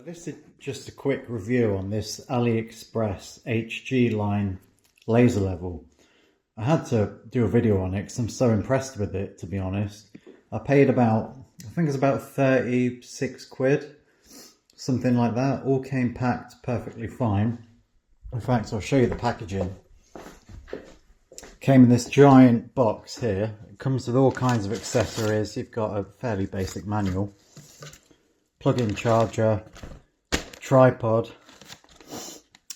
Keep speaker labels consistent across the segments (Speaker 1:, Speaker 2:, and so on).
Speaker 1: This is just a quick review on this Aliexpress HGLINE laser level. I had to do a video on it because I'm so impressed with it, to be honest. I paid about, I think it's about 36 quid, something like that. All came packed perfectly fine. In fact, I'll show you the packaging. Came in this giant box here. It comes with all kinds of accessories. You've got a fairly basic manual. Plug-in charger, tripod,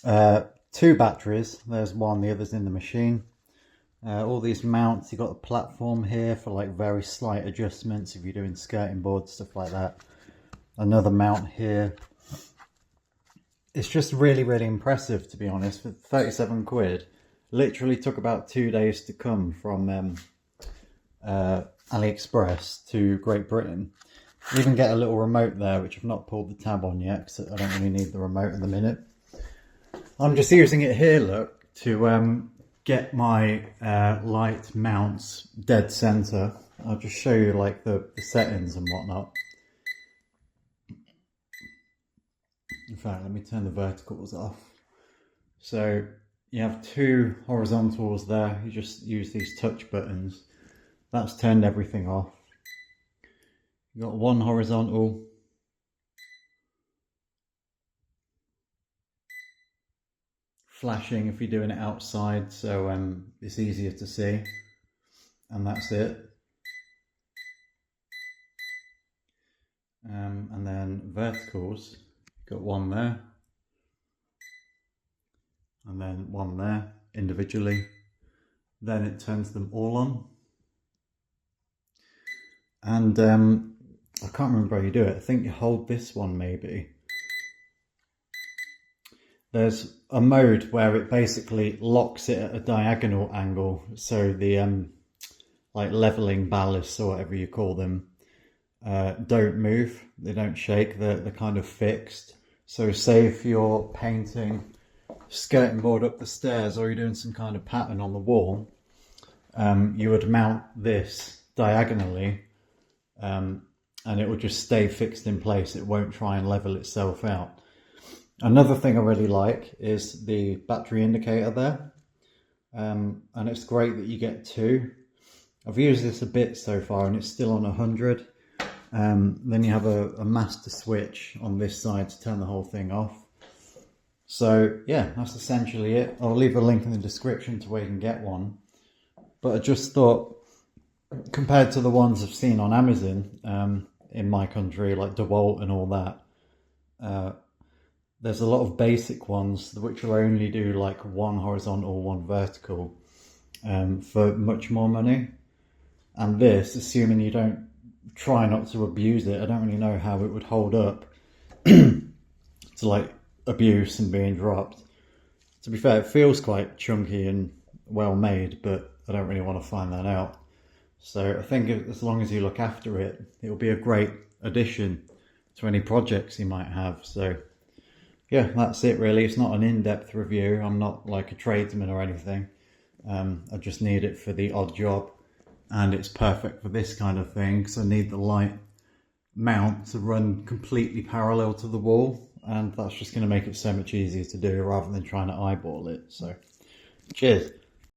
Speaker 1: 2 batteries, there's one, the other's in the machine. All these mounts, you've got a platform here for like very slight adjustments if you're doing skirting boards, stuff like that. Another mount here. It's just really impressive, to be honest. For 37 quid, literally took about 2 days to come from Aliexpress to Great Britain. You even get a little remote there, which I've not pulled the tab on yet because I don't really need the remote at the minute. I'm just using it here, look, to get my light mounts dead center. I'll just show you like the settings and whatnot. In fact, let me turn the verticals off. So you have 2 horizontals there. You just use these touch buttons. That's turned everything off. You've got 1 horizontal, flashing if you're doing it outside, so it's easier to see, and that's it. And then verticals, got 1 there, and then 1 there individually. Then it turns them all on, and I can't remember how you do it. I think you hold this one maybe. There's a mode where it basically locks it at a diagonal angle, so the like leveling ballasts or whatever you call them don't move, they don't shake, they're kind of fixed. So say if you're painting skirting board up the stairs or you're doing some kind of pattern on the wall, you would mount this diagonally, and it will just stay fixed in place. It won't try and level itself out. Another thing I really like is the battery indicator there, and it's great that you get 2. I've used this a bit so far and it's still on 100. Then you have a master switch on this side to turn the whole thing off. So yeah, that's essentially it. I'll leave a link in the description to where you can get one. But I just thought, compared to the ones I've seen on Amazon in my country, like DeWalt and all that, there's a lot of basic ones which will only do like 1 horizontal, 1 vertical for much more money. And this, assuming you don't try not to abuse it, I don't really know how it would hold up to like abuse and being dropped. To be fair, it feels quite chunky and well made, but I don't really want to find that out. So I think as long as you look after it, it'll be a great addition to any projects you might have. So yeah, that's it really. It's not an in-depth review. I'm not like a tradesman or anything. I just need it for the odd job, and it's perfect for this kind of thing because I need the light mount to run completely parallel to the wall, and that's just going to make it so much easier to do rather than trying to eyeball it. So cheers.